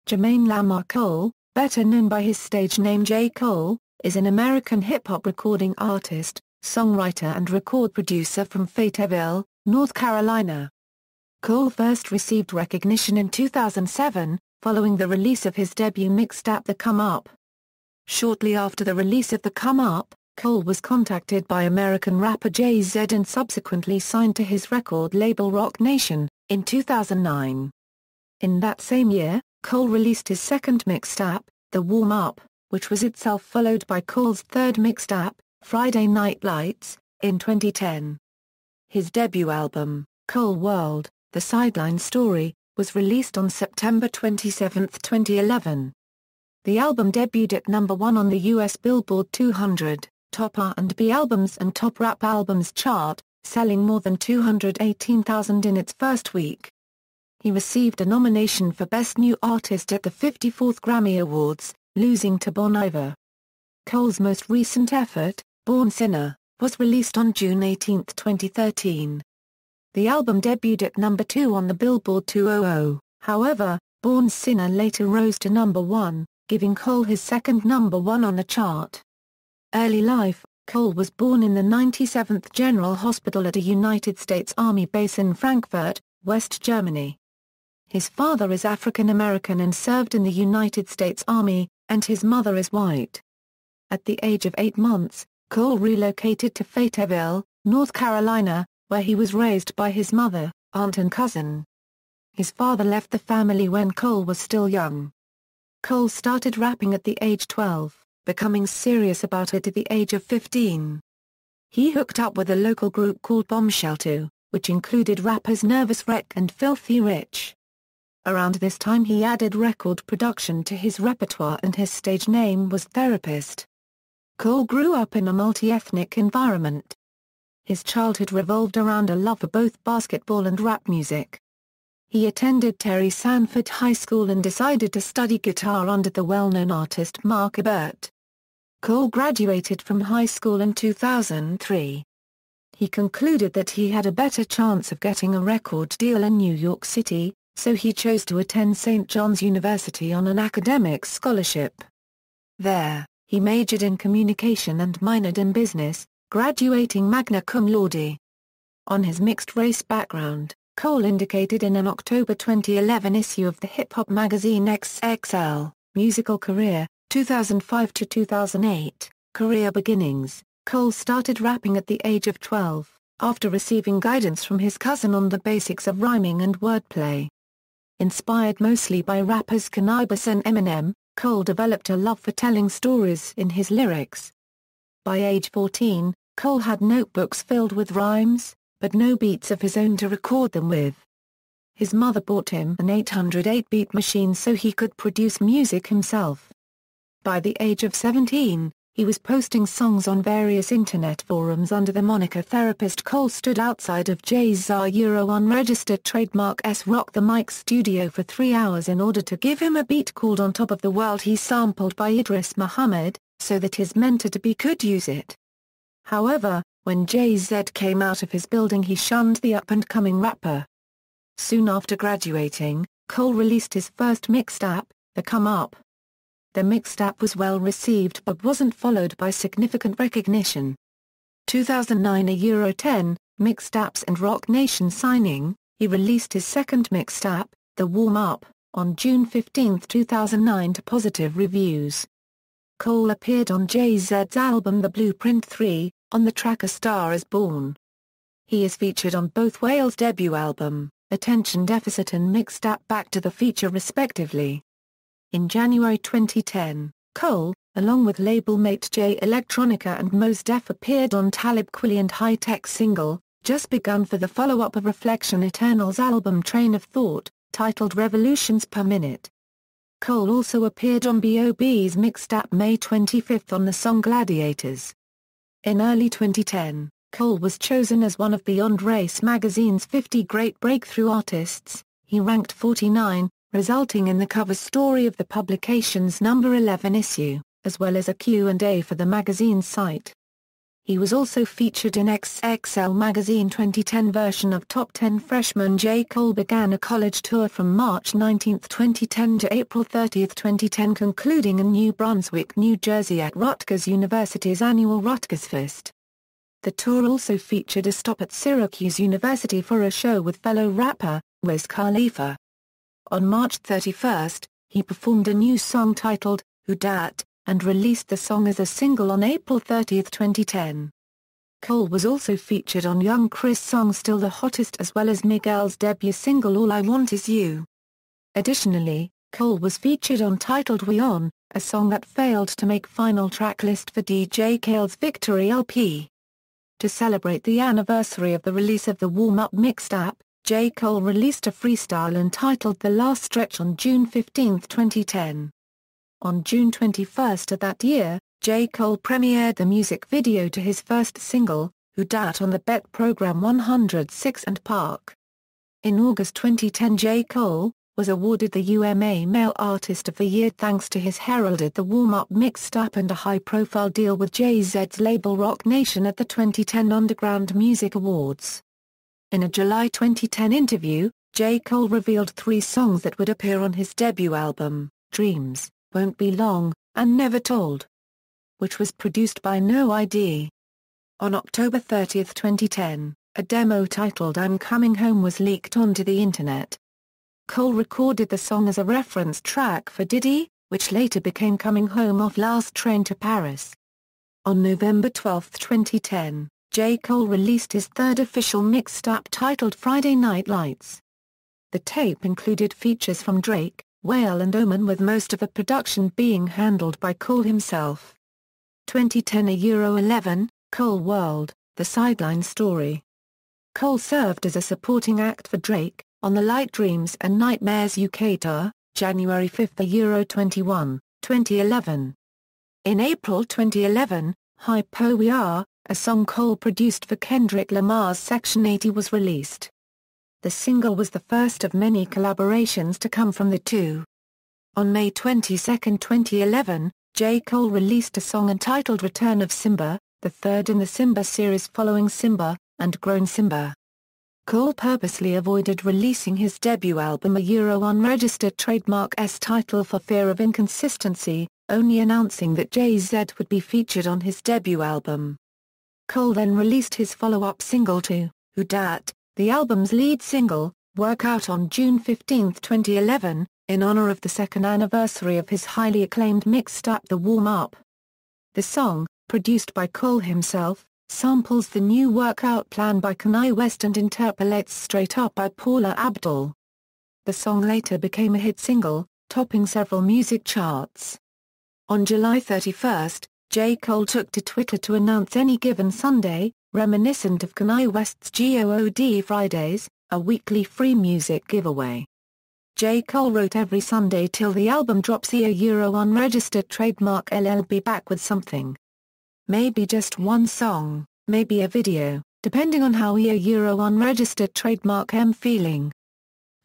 Jermaine Lamarr Cole, better known by his stage name J. Cole, is an American hip-hop recording artist, songwriter and record producer from Fayetteville, North Carolina. Cole first received recognition in 2007, following the release of his debut mixtape The Come Up. Shortly after the release of The Come Up, Cole was contacted by American rapper Jay-Z and subsequently signed to his record label Roc Nation, in 2009. In that same year, Cole released his second mixtape, The Warm Up, which was itself followed by Cole's third mixtape, Friday Night Lights, in 2010. His debut album, Cole World, The Sideline Story, was released on September 27, 2011. The album debuted at #1 on the US Billboard 200, Top R&B Albums and Top Rap Albums chart, selling more than 218,000 in its first week. He received a nomination for Best New Artist at the 54th Grammy Awards, losing to Bon Iver. Cole's most recent effort, Born Sinner, was released on June 18, 2013. The album debuted at #2 on the Billboard 200, however, Born Sinner later rose to #1, giving Cole his second #1 on the chart. Early life: Cole was born in the 97th General Hospital at a United States Army base in Frankfurt, West Germany. His father is African American and served in the United States Army, and his mother is white. At the age of 8 months, Cole relocated to Fayetteville, North Carolina, where he was raised by his mother, aunt and cousin. His father left the family when Cole was still young. Cole started rapping at the age 12, becoming serious about it at the age of 15. He hooked up with a local group called Bombshell, which included rappers Nervous Wreck and Filthy Rich. Around this time he added record production to his repertoire and his stage name was Therapist. Cole grew up in a multi-ethnic environment. His childhood revolved around a love for both basketball and rap music. He attended Terry Sanford High School and decided to study guitar under the well-known artist Mark Ebert. Cole graduated from high school in 2003. He concluded that he had a better chance of getting a record deal in New York City, so he chose to attend St. John's University on an academic scholarship. There, he majored in communication and minored in business, graduating magna cum laude. On his mixed-race background, Cole indicated in an October 2011 issue of the hip-hop magazine XXL, Musical Career, 2005 to 2008, Career Beginnings. Cole started rapping at the age of 12, after receiving guidance from his cousin on the basics of rhyming and wordplay. Inspired mostly by rappers Canibus and Eminem, Cole developed a love for telling stories in his lyrics. By age 14, Cole had notebooks filled with rhymes, but no beats of his own to record them with. His mother bought him an 808-beat machine so he could produce music himself. By the age of 17, he was posting songs on various internet forums under the moniker Therapist. Cole stood outside of Jay's unregistered trademark Rock the Mic studio for 3 hours in order to give him a beat called On Top of the World he sampled by Idris Muhammad, so that his mentor-to-be could use it. However, when Jay-Z came out of his building he shunned the up-and-coming rapper. Soon after graduating, Cole released his first mixtape, The Come Up. The mixtape was well received but wasn't followed by significant recognition. 2009 €10, Mixtapes and Roc Nation signing, he released his second mixtape, The Warm Up, on June 15, 2009 to positive reviews. Cole appeared on Jay-Z's album The Blueprint 3, on the track A Star Is Born. He is featured on both Whale's debut album, Attention Deficit and mixtape Back to the Future respectively. In January 2010, Cole, along with label mate Jay Electronica and Mos Def appeared on Talib Kweli and High Tech's single, Just Begun for the follow-up of Reflection Eternal's album Train of Thought, titled Revolutions Per Minute. Cole also appeared on B.O.B.'s mixtape May 25 on the song Gladiators. In early 2010, Cole was chosen as one of Beyond Race magazine's 50 Great Breakthrough Artists. He ranked 49, resulting in the cover story of the publication's number 11 issue, as well as a Q&A for the magazine's site. He was also featured in XXL Magazine 2010 version of Top 10 Freshman. J. Cole began a college tour from March 19, 2010 to April 30, 2010, concluding in New Brunswick, New Jersey at Rutgers University's annual Rutgers Fest. The tour also featured a stop at Syracuse University for a show with fellow rapper, Wiz Khalifa. On March 31, he performed a new song titled, Who Dat, and released the song as a single on April 30, 2010. Cole was also featured on Young Chris' song Still the Hottest, as well as Miguel's debut single All I Want Is You. Additionally, Cole was featured on titled We On, a song that failed to make final track list for DJ Khaled's Victory LP. To celebrate the anniversary of the release of the warm-up mixtape, J. Cole released a freestyle entitled The Last Stretch on June 15, 2010. On June 21 of that year, J. Cole premiered the music video to his first single, Who Dat, on the BET program 106 & Park. In August 2010, J. Cole was awarded the UMA Male Artist of the Year thanks to his Heralded the Warm-Up mixtape and a high-profile deal with Jay-Z's label Roc Nation at the 2010 Underground Music Awards. In a July 2010 interview, J. Cole revealed 3 songs that would appear on his debut album, Dreams, Won't Be Long, and Never Told, which was produced by No ID. On October 30, 2010, a demo titled I'm Coming Home was leaked onto the internet. Cole recorded the song as a reference track for Diddy, which later became Coming Home off Last Train to Paris. On November 12, 2010, J. Cole released his third official mixtape titled Friday Night Lights. The tape included features from Drake, Whale and Omen, with most of the production being handled by Cole himself. 2010 11, Cole World, The Sideline Story. Cole served as a supporting act for Drake, on the Light Dreams and Nightmares UK tour, January 5 21, 2011. In April 2011, Hypo We Are, a song Cole produced for Kendrick Lamar's Section 80, was released. The single was the first of many collaborations to come from the two. On May 22, 2011, J. Cole released a song entitled Return of Simba, the third in the Simba series following Simba and Grown Simba. Cole purposely avoided releasing his debut album a unregistered trademark title for fear of inconsistency, only announcing that Jay-Z would be featured on his debut album. Cole then released his follow-up single to Who Dat, the album's lead single, Workout, on June 15, 2011, in honor of the second anniversary of his highly acclaimed mixtape The Warm Up. The song, produced by Cole himself, samples the new workout plan by Kanye West and interpolates Straight Up by Paula Abdul. The song later became a hit single, topping several music charts. On July 31, J. Cole took to Twitter to announce Any Given Sunday, reminiscent of Kanye West's God Fridays, a weekly free music giveaway. J. Cole wrote Every Sunday till the album drops a unregistered trademark LLB back with something. Maybe just one song, maybe a video, depending on how unregistered trademark feeling.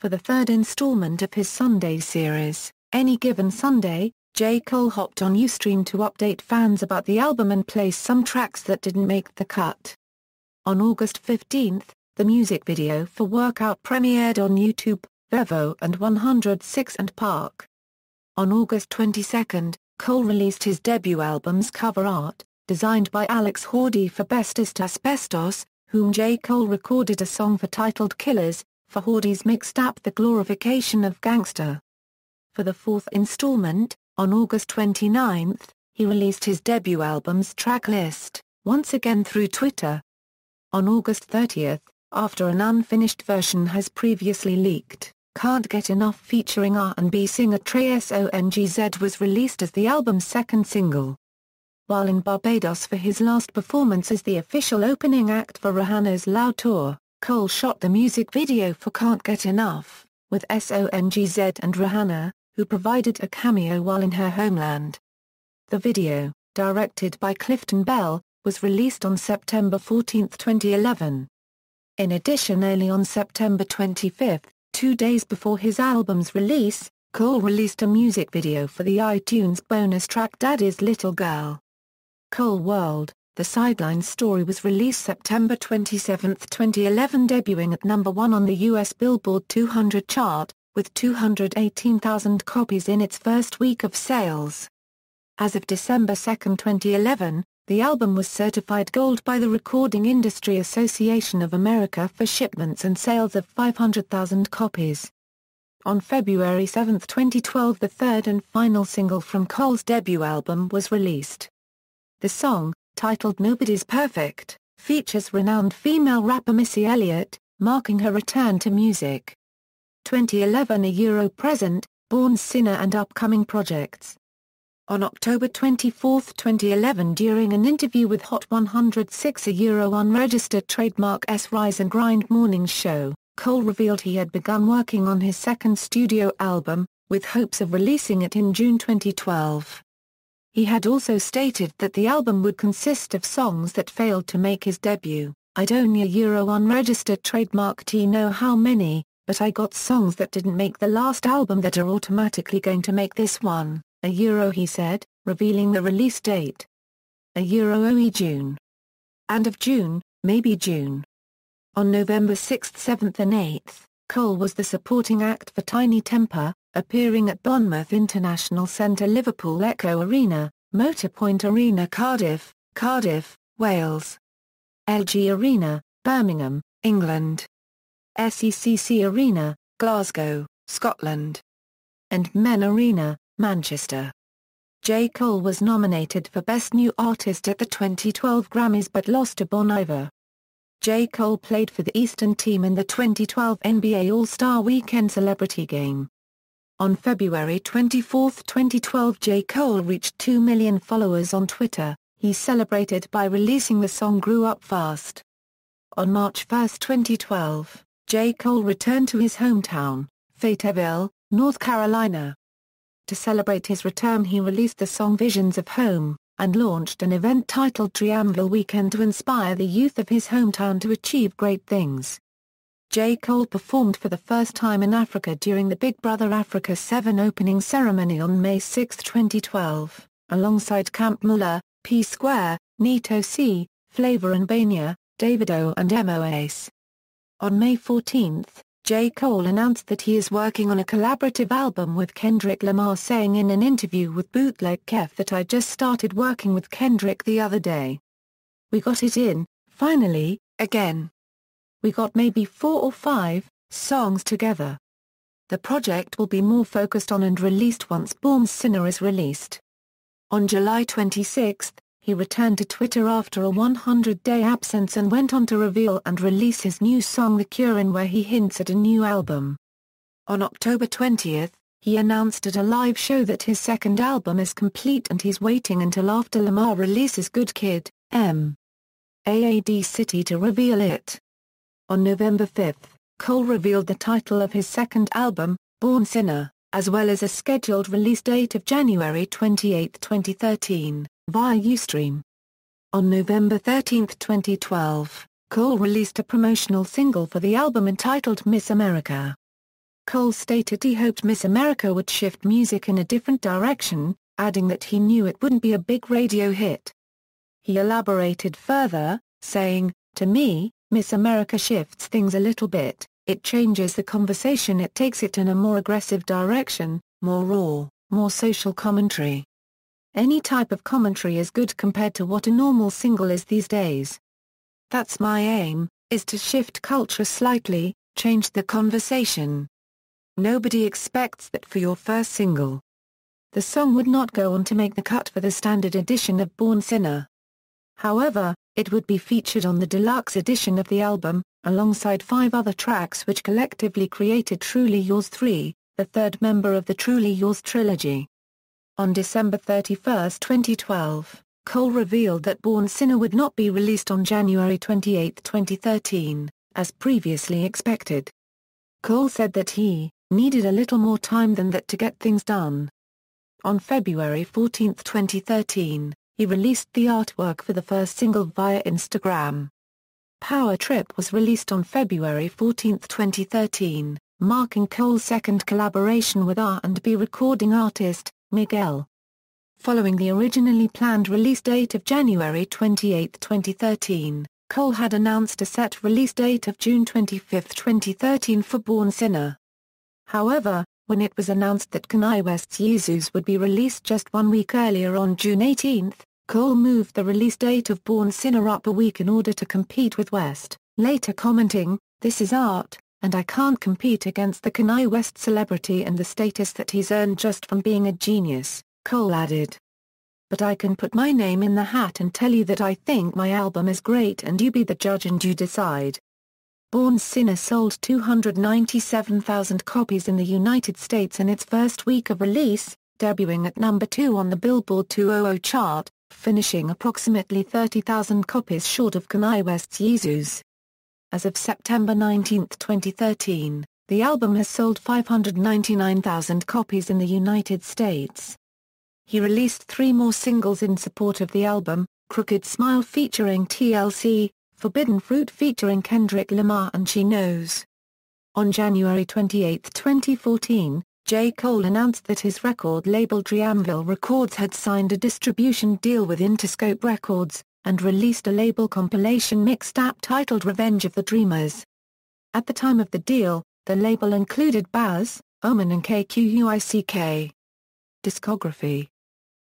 For the third installment of his Sunday series, Any Given Sunday, J. Cole hopped on Ustream to update fans about the album and play some tracks that didn't make the cut. On August 15, the music video for Workout premiered on YouTube, Vevo and 106 & Park. On August 22, Cole released his debut album's cover art, designed by Alex Hordy for Bestest Asbestos, whom J. Cole recorded a song for titled Killers, for Hordy's mixtape The Glorification of Gangster. For the fourth installment, on August 29, he released his debut album's track list, once again through Twitter. On August 30, after an unfinished version has previously leaked, Can't Get Enough featuring R&B singer Trey Songz was released as the album's second single. While in Barbados for his last performance as the official opening act for Rihanna's Loud Tour, Cole shot the music video for Can't Get Enough, with Songz and Rihanna, who provided a cameo while in her homeland. The video, directed by Clifton Bell, was released on September 14, 2011. In addition, early on September 25, 2 days before his album's release, Cole released a music video for the iTunes bonus track Daddy's Little Girl. Cole World, The Sideline Story was released September 27, 2011, debuting at number 1 on the US Billboard 200 chart, with 218,000 copies in its first week of sales. As of December 2, 2011, the album was certified gold by the Recording Industry Association of America for shipments and sales of 500,000 copies. On February 7, 2012, the third and final single from Cole's debut album was released. The song, titled Nobody's Perfect, features renowned female rapper Missy Elliott, marking her return to music. 2011 A present, Born Sinner and upcoming projects. On October 24, 2011, during an interview with Hot 106, a unregistered trademark Rise and Grind morning show, Cole revealed he had begun working on his second studio album, with hopes of releasing it in June 2012. He had also stated that the album would consist of songs that failed to make his debut. "I'd only unregistered trademark know how many, but I got songs that didn't make the last album that are automatically going to make this one, he said, revealing the release date. June. And of June, maybe June. On November 6, 7 and 8, Cole was the supporting act for Tiny Temper, appearing at Bournemouth International Centre, Liverpool Echo Arena, Motorpoint Arena, Cardiff, Wales. LG Arena, Birmingham, England. SECC Arena, Glasgow, Scotland. And Men Arena, Manchester. J. Cole was nominated for Best New Artist at the 2012 Grammys but lost to Bon Iver. J. Cole played for the Eastern team in the 2012 NBA All-Star Weekend Celebrity Game. On February 24, 2012, J. Cole reached 2 million followers on Twitter. He celebrated by releasing the song Grew Up Fast. On March 1, 2012, J. Cole returned to his hometown, Fayetteville, North Carolina. To celebrate his return, he released the song Visions of Home, and launched an event titled Triangle Weekend to inspire the youth of his hometown to achieve great things. J. Cole performed for the first time in Africa during the Big Brother Africa 7 opening ceremony on May 6, 2012, alongside Camp Muller, P Square, Nito C, Flavor and Bania, Davido and MOAce. On May 14, J. Cole announced that he is working on a collaborative album with Kendrick Lamar, saying in an interview with Bootleg Kef that "I just started working with Kendrick the other day. We got it in, finally, again. We got maybe 4 or 5 songs together. The project will be more focused on and released once Born Sinner is released." On July 26, he returned to Twitter after a 100-day absence and went on to reveal and release his new song The Cure, in where he hints at a new album. On October 20, he announced at a live show that his second album is complete and he's waiting until after Lamar releases Good Kid, M.A.A.D. City to reveal it. On November 5, Cole revealed the title of his second album, Born Sinner, as well as a scheduled release date of January 28, 2013, via Ustream. On November 13, 2012, Cole released a promotional single for the album entitled Miss America. Cole stated he hoped Miss America would shift music in a different direction, adding that he knew it wouldn't be a big radio hit. He elaborated further, saying, "To me, Miss America shifts things a little bit, it changes the conversation, it takes it in a more aggressive direction, more raw, more social commentary. Any type of commentary is good compared to what a normal single is these days. That's my aim, is to shift culture slightly, change the conversation. Nobody expects that for your first single." The song would not go on to make the cut for the standard edition of Born Sinner. However, it would be featured on the deluxe edition of the album, alongside 5 other tracks which collectively created Truly Yours 3, the third member of the Truly Yours trilogy. On December 31, 2012, Cole revealed that Born Sinner would not be released on January 28, 2013, as previously expected. Cole said that he needed a little more time than that to get things done. On February 14, 2013, he released the artwork for the first single via Instagram. Power Trip was released on February 14, 2013, marking Cole's second collaboration with R&B recording artist, Miguel. Following the originally planned release date of January 28, 2013, Cole had announced a set release date of June 25, 2013 for Born Sinner. However, when it was announced that Kanye West's Yeezus would be released just 1 week earlier on June 18, Cole moved the release date of Born Sinner up a week in order to compete with West, later commenting, "This is art, and I can't compete against the Kanye West celebrity and the status that he's earned just from being a genius," Cole added. "But I can put my name in the hat and tell you that I think my album is great and you be the judge and you decide." Born Sinner sold 297,000 copies in the United States in its first week of release, debuting at number 2 on the Billboard 200 chart, finishing approximately 30,000 copies short of Kanye West's Yeezus. As of September 19, 2013, the album has sold 599,000 copies in the United States. He released 3 more singles in support of the album: Crooked Smile featuring TLC, Forbidden Fruit featuring Kendrick Lamar and She Knows. On January 28, 2014, J. Cole announced that his record label Dreamville Records had signed a distribution deal with Interscope Records, and released a label compilation mixtape titled Revenge of the Dreamers. At the time of the deal, the label included Baz, Omen and KQUICK. Discography: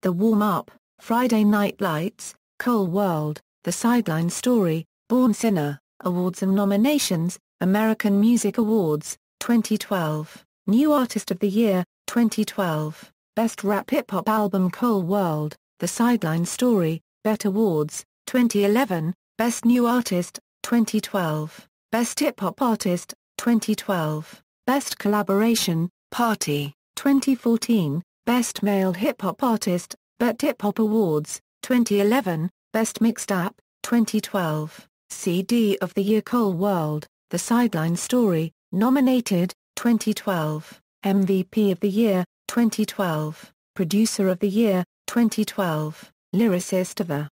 The Warm-Up, Friday Night Lights, Cole World, The Sideline Story, Born Sinner. Awards and nominations: American Music Awards, 2012, New Artist of the Year, 2012, Best Rap Hip Hop Album Cole World, The Sideline Story, BET Awards, 2011, Best New Artist, 2012, Best Hip Hop Artist, 2012, Best Collaboration, Party, 2014, Best Male Hip Hop Artist, BET Hip Hop Awards, 2011, Best Mixtape, 2012, CD of the Year Cole World, The Sideline Story, nominated, 2012, MVP of the Year, 2012, Producer of the Year, 2012, Lyricist of the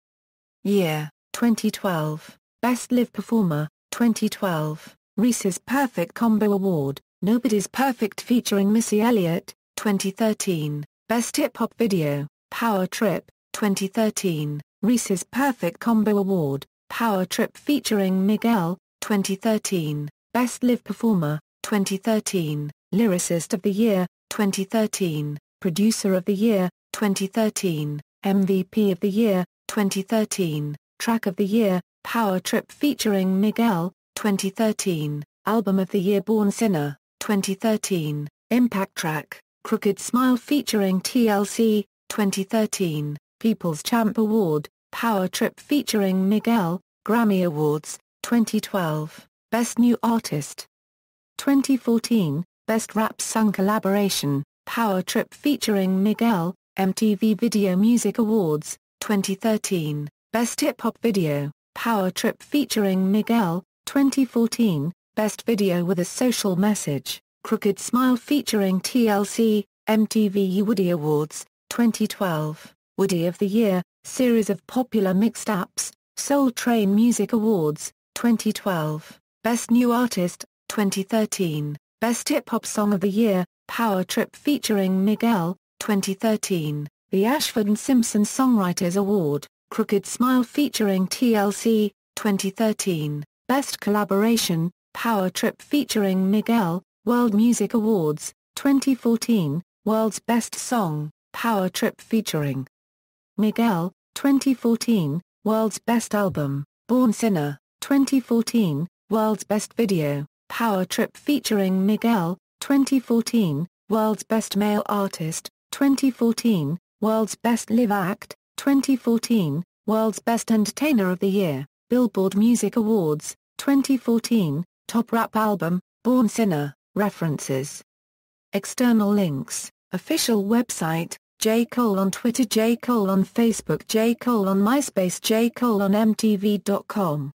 Year, 2012, Best Live Performer, 2012, Reese's Perfect Combo Award, Nobody's Perfect featuring Missy Elliott, 2013, Best Hip Hop Video, Power Trip, 2013, Reese's Perfect Combo Award, Power Trip featuring Miguel, 2013, Best Live Performer, 2013, Lyricist of the Year, 2013, Producer of the Year, 2013, MVP of the Year, 2013, Track of the Year, Power Trip featuring Miguel, 2013, Album of the Year Born Sinner, 2013, Impact Track, Crooked Smile featuring TLC, 2013, People's Champ Award, Power Trip featuring Miguel, Grammy Awards, 2012, Best New Artist. 2014, Best Rap Song Collaboration, Power Trip featuring Miguel, MTV Video Music Awards, 2013, Best Hip Hop Video, Power Trip featuring Miguel, 2014, Best Video with a Social Message, Crooked Smile featuring TLC, MTV Woody Awards, 2012, Woody of the Year, Series of Popular Mixtapes, Soul Train Music Awards, 2012, Best New Artist, 2013, Best Hip Hop Song of the Year, Power Trip featuring Miguel, 2013, the Ashford and Simpson Songwriters Award, Crooked Smile featuring TLC, 2013, Best Collaboration, Power Trip featuring Miguel, World Music Awards, 2014, World's Best Song, Power Trip featuring Miguel, 2014, World's Best Album, Born Sinner, 2014, World's Best Video, Power Trip featuring Miguel, 2014, World's Best Male Artist, 2014, World's Best Live Act, 2014, World's Best Entertainer of the Year, Billboard Music Awards, 2014, Top Rap Album, Born Sinner. References. External links: Official website, J. Cole on Twitter, J. Cole on Facebook, J. Cole on MySpace, J. Cole on MTV.com.